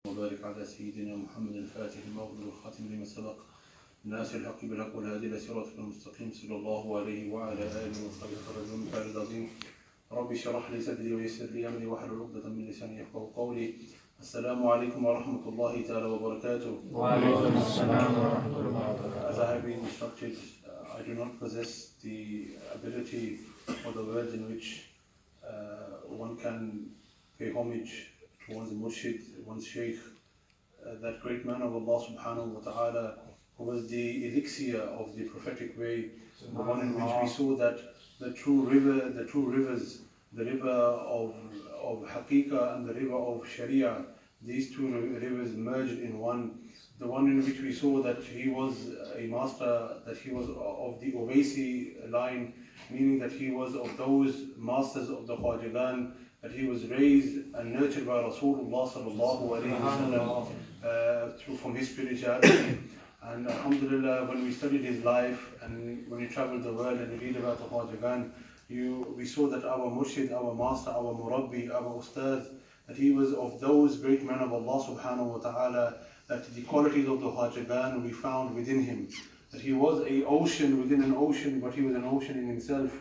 وبارك على سيدنا محمد الفاتح المغفور الخاتم لما سبق ناصر الحق بالحق والهادي الى صراطك المستقيم صلى الله عليه وعلى اله وصحبه وسلم. الفارض العظيم ربي اشرح لي صدري ويسر لي امري واحلل عقدة من لساني يفقهوا قولي. السلام عليكم ورحمة الله تعالى وبركاته. وعليكم السلام ورحمة الله وبركاته. As I have been instructed, I do not possess the ability or the words in which one can pay homage to one's murshid, one's shaykh, that great man of Allah subhanahu wa ta'ala, who was the elixir of the prophetic way, the one in which we saw that the true rivers, the river of haqiqah and the river of sharia, these two rivers merged in one. The one in which we saw that he was a master, that he was of the Owaisi line, meaning that he was of those masters of the Khwajagan, that he was raised and nurtured by Rasulullah sallallahu alayhi wa sallam from his spirituality. And alhamdulillah, when we studied his life and when we traveled the world and we read about the Khwajagan, we saw that our murshid, our master, our murabbi, our ustad, that he was of those great men of Allah subhanahu wa ta'ala, that the qualities of the Khwajagan we found within him. That he was an ocean within an ocean, but he was an ocean in himself.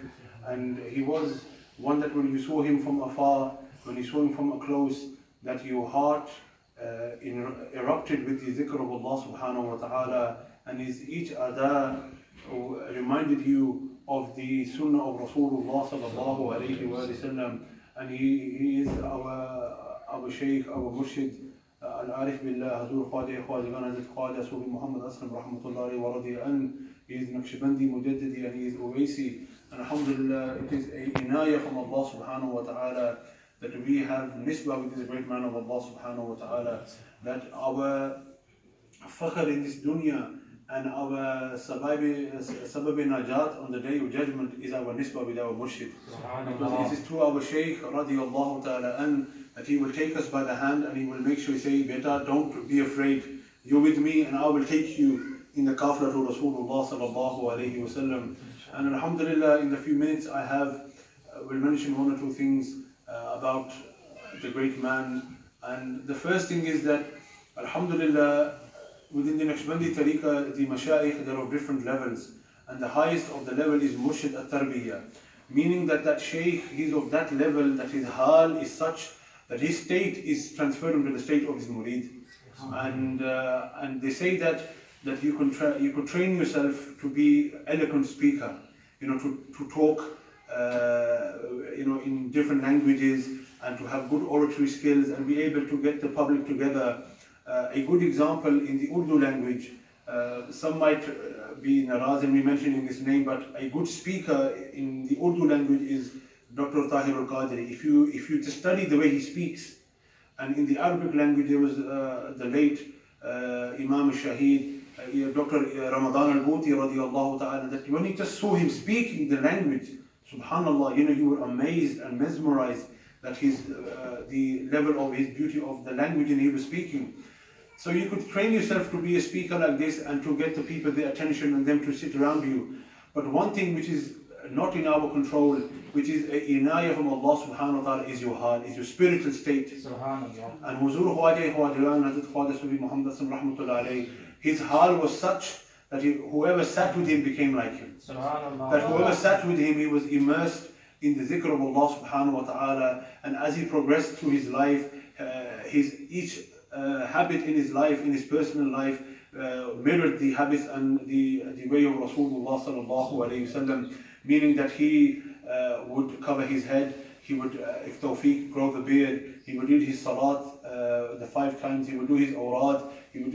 And he was one that when you saw him from afar, when you saw him from up close, that your heart erupted with the zikr of Allah subhanahu wa ta'ala, and his each ada reminded you of the sunnah of Rasulullah sallallahu alayhi wa sallam. And he is our shaykh, our murshid, al-arif billah, Huzoor Khwaja Khwajagan Hazrat Khwaja Sufi Muhammad Aslami rahmatullahi wa radiya an. He is Naqshbandi Mujaddidi and he is Owaisi. And alhamdulillah, it is a inayah from Allah subhanahu wa ta'ala that we have nisbah with this great man of Allah subhanahu wa ta'ala, that our fakhr in this dunya and our sabab najat on the day of judgment is our nisbah with our murshid. Because it is through our shaykh radiyallahu ta'ala an that he will take us by the hand and he will make sure he say, beta, don't be afraid, you're with me and I will take you in the kafla to Rasulullah sallallahu alayhi wa sallam. And alhamdulillah, in the few minutes I have, will mention one or two things about the great man. And the first thing is that alhamdulillah, within the Naqshbandi tariqah, the mashayikh, there are different levels, and the highest of the level is murshid at-tarbiyah, meaning that shaykh, he's of that level that his hal is such that his state is transferred into the state of his murid. And they say that you could train yourself to be eloquent speaker, to talk in different languages and to have good oratory skills and be able to get the public together. A good example in the Urdu language, some might be naraz in me mentioning this name, but a good speaker in the Urdu language is Dr. Tahir al-Qadri. If you just study the way he speaks, and in the Arabic language there was the late Imam al-Shaheed, Dr. Ramadan al-Bhuti radiyallahu ta'ala, that when you just saw him speaking the language, subhanallah, you were amazed and mesmerized that the level of his beauty of the language and he was speaking. So you could train yourself to be a speaker like this and to get the people their attention and them to sit around you. But one thing which is not in our control, which is a inayah from Allah subhanahu wa ta'ala, is your heart, is your spiritual state. Subhanallah. And Huzoor Khwaja Khwajagan Hazrat Khwaja Sufi Muhammad rahmatullahi alayhi, his hal was such that whoever sat with him became like him. That whoever sat with him, he was immersed in the zikr of Allah subhanahu wa ta'ala, and as he progressed through his life, each habit in his life, in his personal life, mirrored the habits and the way of Rasulullah sallallahu alayhi wa sallam, meaning that he would cover his head, he would, if tawfiq, grow the beard, he would read his salat the 5 times, he would do his awrad, he would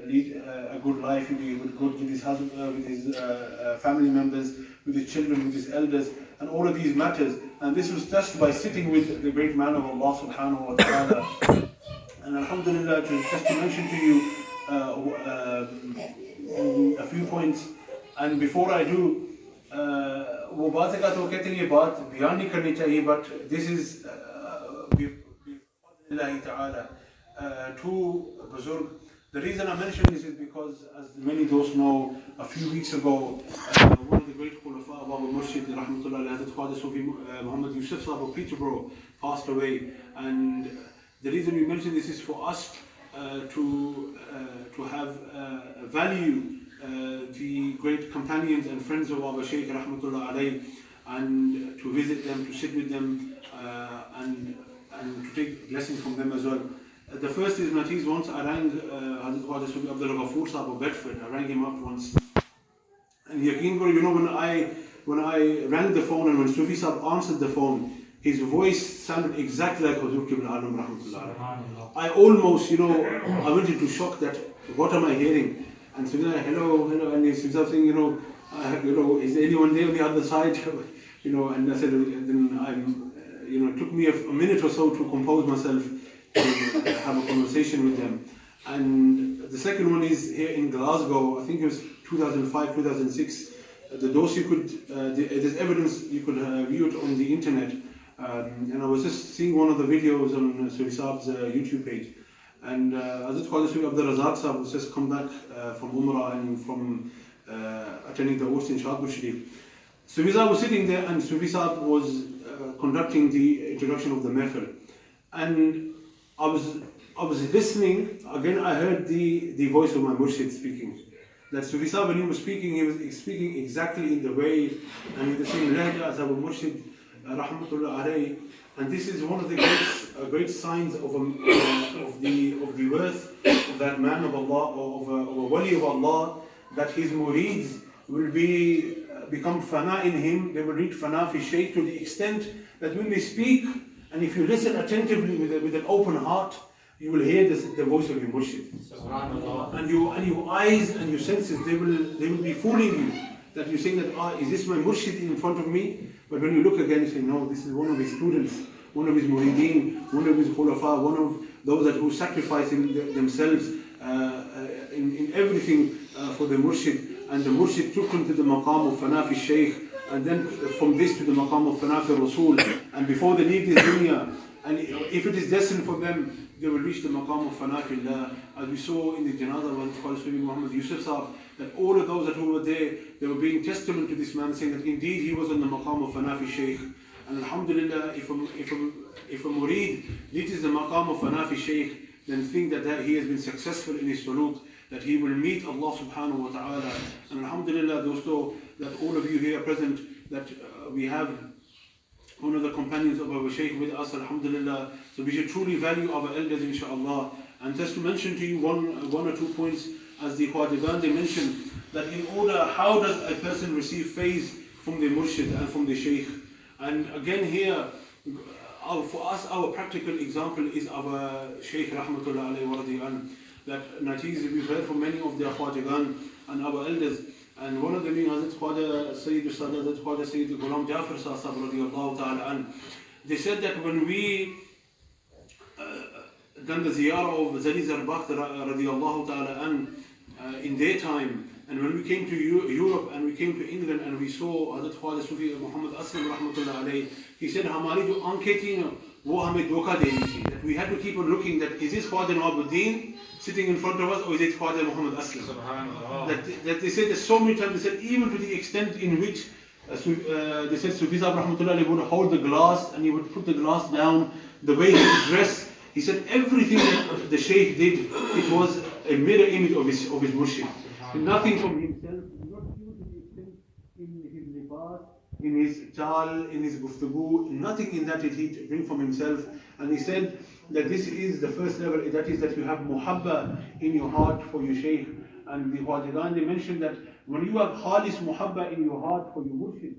lead a good life, he would go with his husband, with his family members, with his children, with his elders, and all of these matters. And this was just by sitting with the great man of Allah subhanahu wa ta'ala. And alhamdulillah, just to mention to you a few points, and before I do, वो बात का तो कहते हैं ये बात बयान नहीं करनी चाहिए, but this is बिफज़्लिल्लाहि ta'ala two Buzurg. The reason I mention this is because, as many those know, a few weeks ago, one of the great Khulafa of our Murshid, rahmatullahi alayhi, Khwaja Sufi Muhammad Yusuf Sahib of Peterborough, passed away. And the reason we mention this is for us to have value the great companions and friends of our Shaykh rahmatullah alayh, and to visit them, to sit with them, and to take lessons from them as well. The first is Natiz. Once I rang Hazrat Khwaja Sufi Abdul Ghafoor Sahib of Bedford. I rang him up once, and Yaqeen Guru, when I rang the phone and when Sufi Sahib answered the phone, his voice sounded exactly like Huzoor Qiblah Alim rahmatullah. I almost, I went into shock that what am I hearing? And so hello, and Sufi Sahib saying, is anyone there on the other side? And I said, then it took me a minute or so to compose myself to have a conversation with them. And the second one is here in Glasgow. I think it was 2005, 2006. The dose there's evidence you could view it on the internet. And I was just seeing one of the videos on Sufi Saab's YouTube page. And Hazrat Khwaja Sufi Abdul Razak Saab was just come back from Umrah and from attending the Urs in Shaqeel Sharif. Sufi Saab was sitting there and Sufi Saab was conducting the introduction of the mehfil. And I was listening. Again, I heard the voice of my Murshid speaking. That Sufi Saab, when he was speaking exactly in the way and with the same lahja as our Murshid rahmatullah alayhi. And this is one of the great signs of the worth of that man of Allah, or of a wali of Allah, that his murids will become fana in him. They will reach fana fi shaykh to the extent that when they speak, and if you listen attentively with an open heart, you will hear the voice of your Murshid. And your eyes and your senses, they will be fooling you. That you're saying that, is this my Murshid in front of me? But when you look again, you say, no, this is one of his students, one of his murideen, one of his khulafa, one of those who sacrifice themselves in everything for the Murshid. And the Murshid took him to the maqam of fana fi shaykh, and then from this to the maqam of fana fi rasul. And before they leave this dunya, and if it is destined for them, they will reach the maqam of fana fi Allah. As we saw in the janazah of Qari Muhammad Yusuf Sahib, that all of those who were there, they were being testament to this man, saying that indeed he was on the maqam of fana fi shaykh. And alhamdulillah, if a murid reaches the maqam of fana fi shaykh, then think that he has been successful in his suluk, that he will meet Allah subhanahu wa ta'ala. And alhamdulillah, dosto, that all of you here present, that we have one of the companions of our Shaykh with us, alhamdulillah. So we should truly value our elders, inshaAllah. And just to mention to you one or 2 points, as the Khwajagan, they mentioned that in order, how does a person receive faith from the Murshid and from the Shaykh? And again here, for us, our practical example is our Shaykh rahmatullah alayhi wa radiyallahu, that Natiz, we've heard from many of their Khwajagan and our elders. And one of them being Hazrat Khwaja Sayyid Ustad Hazrat Khwaja Sayyid Ghulam Jafar Sahib radiyallahu ta'ala an. They said that when we done the ziyarah of Zali Zarbakht radiyallahu ta'ala an in their time, and when we came to Europe and we came to England and we saw Hazrat Khwaja Sufi Muhammad Aslami rahmatullah alayhi, he said, Hamari jo aankhein thi na, wo hame dhoka deni thi. That we had to keep on looking, that is this Khwaja Nawabuddin sitting in front of us, or is it Khwaja Muhammad Aslam? That they said that so many times, they said even to the extent in which they said Sufi Sahib rahmatullah alayhi would hold the glass and he would put the glass down, the way he would dress. He said everything that the Shaykh did, it was a mirror image of his Murshid. Nothing from himself, not even to the extent in his libas, in his chal, in his guftagu, nothing in that did he bring from himself. And he said that this is the first level, that is that you have muhabba in your heart for your Shaykh. And the Khwajagan, they mentioned that when you have khalis muhabba in your heart for your Murshid,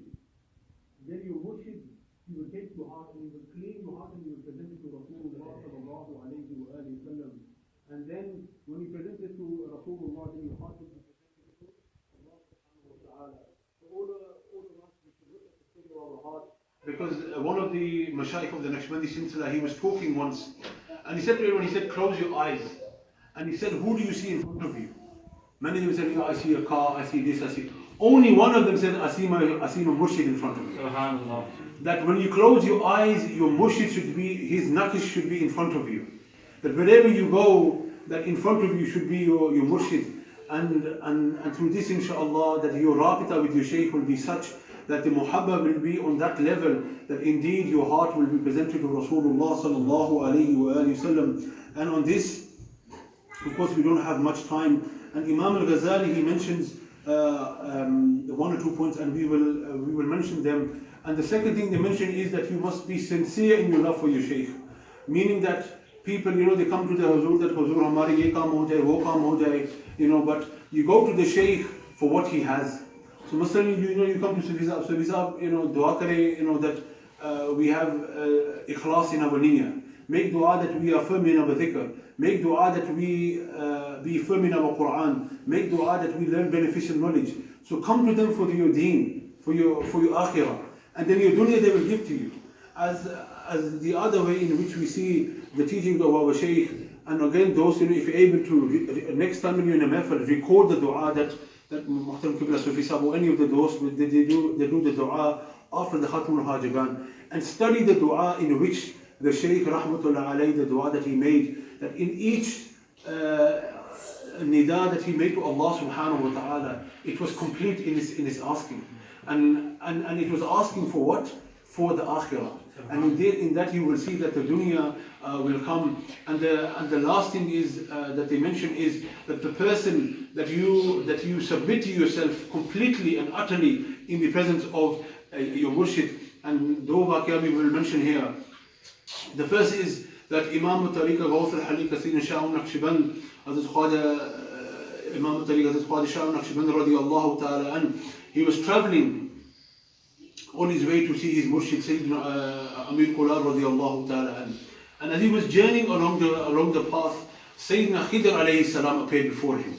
then your Murshid, you will take your heart and you will clean your heart and you will present it to Rasulullah sallallahu alayhi wa sallam. And then when you present it to Rasulullah, then your heart will be presented to Allah subhanahu wa ta'ala. So all of us, we should look at the state of our heart. Because one of the Mashaykh of the Naqshbandi Silsila, he was talking once, and he said to everyone, he said, close your eyes. And he said, who do you see in front of you? Many of them said, I see a car, I see this, I see. Only one of them said, I see my Murshid in front of me. SubhanAllah. That when you close your eyes, your Murshid should be, his naqish should be in front of you. That wherever you go, that in front of you should be your Murshid. And through this, inshaAllah, that your rabita with your Shaykh will be such that the muhabba will be on that level, that indeed your heart will be presented to Rasulullah sallallahu alayhi wa sallam. And on this, Of course, we don't have much time. And Imam al-Ghazali, he mentions 1 or 2 points, and we will mention them. And the second thing they mention is that you must be sincere in your love for your Shaykh. Meaning that people, they come to the Huzoor, that Huzoor hamari ye kaam ho jaye, wo kaam ho jaye, but you go to the Shaykh for what he has. So Muslim, you come to Sufi Sahab, dua kare, that we have ikhlas in our niyyah. Make dua that we are firm in our dhikr. Make dua that we be firm in our Quran. Make dua that we learn beneficial knowledge. So come to them for your deen, for your akhirah. And then your dunya they will give to you. As the other way in which we see the teachings of our Shaykh. And again, those, if you're able to, next time when you're in a mehfil, record the dua that Muhtaram Qiblah Sufi Sahab or any of the doors, they do the dua after the Khatm al-Hajiban. And study the dua in which the Shaykh Rahmatullah alayhi, the dua that he made, that in each nida that he made to Allah subhanahu wa ta'ala, it was complete in his asking. And it was asking for what? For the akhirah. And in that you will see that the dunya will come. And the last thing is that they mention is that the person that you submit to yourself completely and utterly in the presence of your murshid. And do waqia we will mention here. The first is that Imam al-Tariqa Ghawth al-Halika Sayyidina Shah al-Naqshband, Hazrat Khwaja, Imam al-Tariqa Hazrat Khwaja Shah al-Naqshband radiyallahu ta'ala an, he was traveling on his way to see his murshid Sayyidina Amir Qular radiyallahu ta'ala an. And as he was journeying along the path, Sayyidina Khidr alayhi salam appeared before him.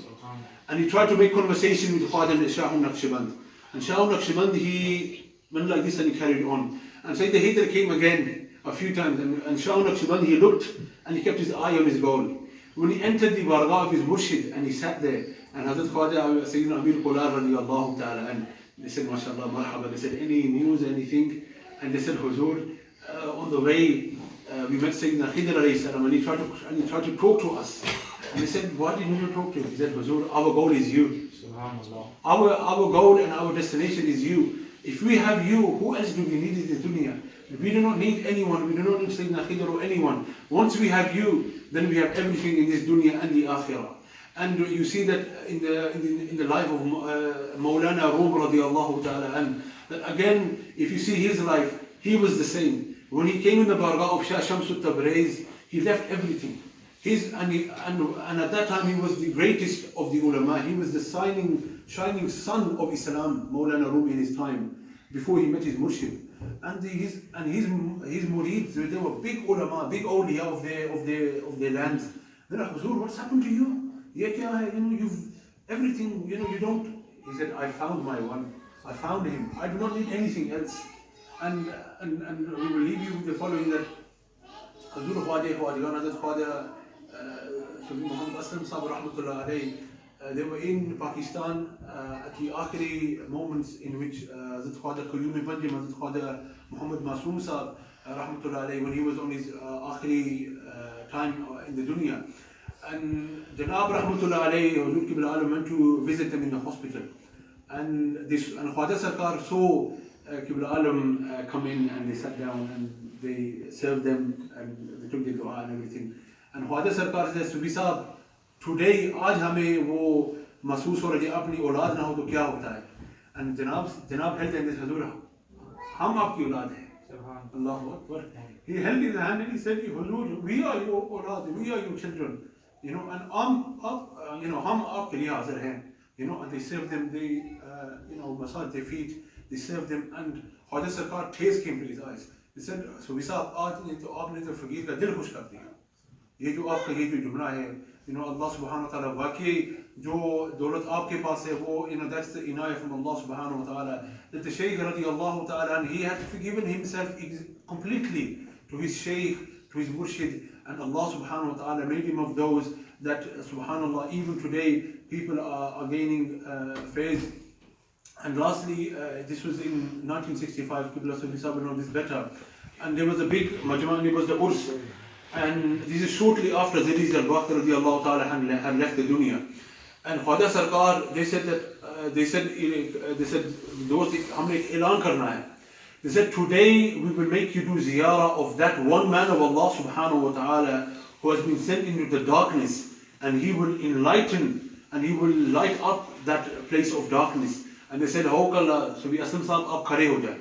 And he tried to make conversation with Khwaja Shah al-Naqshband. And Shah al-Naqshband, he went like this and he carried on. And Sayyidina Khidr came again a few times, and Shah al-Naqshband, he looked and he kept his eye on his goal. When he entered the bargah of his murshid and he sat there, and Hazrat Khwaja Sayyidina Amir Qular radiyallahu ta'ala, and they said, MashaAllah, marhaba, they said, any news, anything? And they said, Huzoor, on the way we met Sayyidina Khidr alayhi salam, and he tried to talk to us. And they said, why did you talk to him? He said, Huzoor, our goal is you. Our goal and our destination is you. If we have you, who else do we need in the dunya? We do not need anyone, we do not need Sayyidina Khidr or anyone. Once we have you, then we have everything in this dunya and the akhirah. And you see that in the life of Mawlana Rum radiyallahu ta'ala an, that again, if you see his life, he was the same. When he came in the bargah of Shah Shamsul Tabriz, he left everything. And at that time he was the greatest of the ulama. He was the shining sun of Islam, Mawlana Rum in his time, before he met his murshid. And his murids, they were big ulama, big awliya of their lands. They're like, Huzoor, what's happened to you? You've everything, you don't. He said, I found my one. I found him. I do not need anything else. And we will leave you with the following, that Huzoor Khwaja Hazrat Khwaja Muhammad Aslami Sahib rahmatullah alayhi, they were in Pakistan at the akhiri moments in which Hazrat Khwaja Qayyum Banjim, Hazrat Khwaja Muhammad Masoom Sahib rahmatullah alayhi, when he was on his akhiri time in the dunya. And Janab rahmatullah alayhi, Huzoor Qiblah Alim went to visit them in the hospital. And Khwaja Sarkar saw Qiblah Alim come in, and they sat down and they served them and they took the dua and everything. And Khwaja Sarkar says, Sufi Sahab, today, आज हमें वो महसूस हो रहा है अपनी औलाद ना हो तो क्या होता है? And Janab held in this Huzoor, हम आपकी औलाद हैं. Allahu Akbar. He held his hand and he said, Huzoor, we are your औलाद, we are your children. And हम आपके लिए हाजिर हैं. And they served them, they massaged their feet, they served them, and Khwaja Sarkar, tears came to his eyes. He said, Sufi Sahab, आज तो आपने तो फकीर का दिल खुश कर दिया. ये जो आपका ये जो जुमला है, Allah subhanahu wa ta'ala, वाकई जो दौलत आपके पास है वो, that's the inayah from Allah subhanahu wa ta'ala, that the Shaykh radiyallahu ta'ala, and he had forgiven himself completely to his Shaykh, to his murshid, and Allah subhanahu wa ta'ala made him of those that, subhanallah, even today people are gaining faith. And lastly, this was in 1965, Qiblah Sufi Sahib know this better, and there was a big majma, it was the Urs. And this is shortly after Ziriz al-Baqir radiallahu ta'ala had left the dunya. And Khwaja Sarkar, they said those हमने एक ऐलान करना है. They said, today we will make you do ziyarah of that one man of Allah subhanahu wa ta'ala who has been sent into the darkness and he will enlighten and he will light up that place of darkness. And they said, "Ho kalla, so we Aslam Sahib ab khare ho jaye."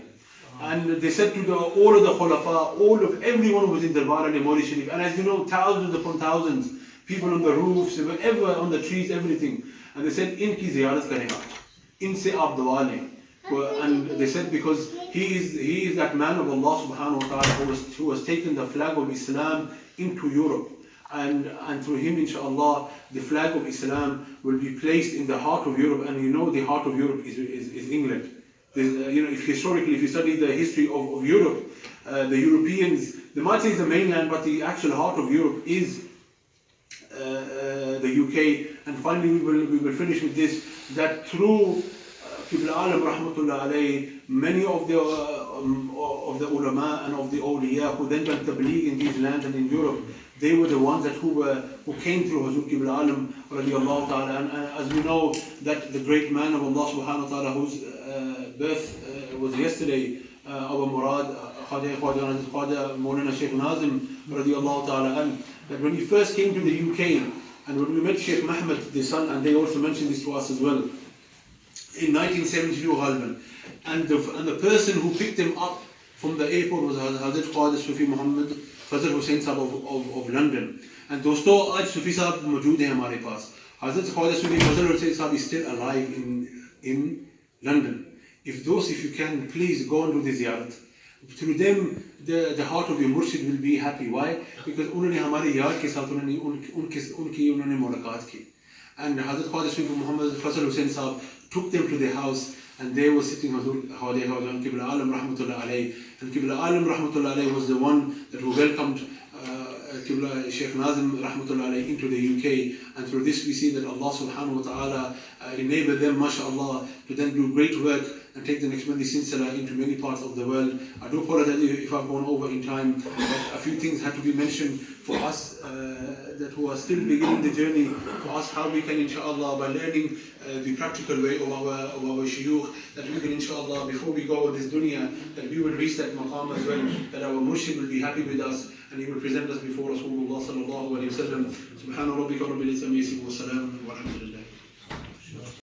And they said to all of the khulafa, all of everyone who was in Darbar and Mawli Sharif, and as you know, thousands upon thousands, people on the roofs, wherever, on the trees, everything. And they said, "Inki ziyarat karega, inse aap dua lein." And they said because he is that man of Allah subhanahu wa ta'ala who has taken the flag of Islam into Europe. And through him, inshallah, the flag of Islam will be placed in the heart of Europe. And you know the heart of Europe is England. If historically, if you study the history of Europe, the Europeans, they might say it's the mainland, but the actual heart of Europe is the UK. And finally, we will finish with this, that through Qiblah Alim rahmatullah alai, many of the ulama and of the awliya who then went tabligh in these lands and in Europe, they were the ones who came through Huzoor Qiblah Alim radiallahu ta'ala. And as we know that the great man of Allah subhanahu wa ta'ala whose birth was yesterday, our Murad Khwaja Maulana Sheikh Nazim radiallahu ta'ala, that when he first came to the UK, and when we met Sheikh Muhammad, the son, and they also mentioned this to us as well, in 1972 husband, and the person who picked him up from the airport was Hazrat Khwaja Sufi Muhammad Fazl Hussain Sahab of London. And दोस्तों आज सूफी साहब मौजूद हैं हमारे पास. Hazrat Khwaja Sufi Fazl Hussain Sahab is still alive in London. If you can, please go and do the ziyarat. Through them, the heart of your murshid will be happy. Why? Because उन्होंने हमारे यार के साथ उन्होंने मुलाकात की. And Hazrat Khwaja Sufi Muhammad Fazl Hussain Sahab took them to their house, and they were sitting Huzoor Qiblah Alim rahmatullah alai. And Qiblah Alim rahmatullah alai was the one that welcomed Qiblah Sheikh Nazim rahmatullah alai into the UK. And through this we see that Allah subhanahu wa ta'ala enabled them, mashallah, to then do great work and take the Naqshbandi Silsila into many parts of the world. I do apologize if I've gone over in time, but a few things had to be mentioned for us that who are still beginning the journey, for us how we can, inshallah, by learning the practical way of our shuyukh, that we can, inshallah, before we go on this dunya, that we will reach that maqam as well, that our murshid will be happy with us and he will present us before Rasulullah sallallahu alayhi wa sallam. Subhana rabbika rabbil izzati amma yasifun wa salamun wa alhamdulillah.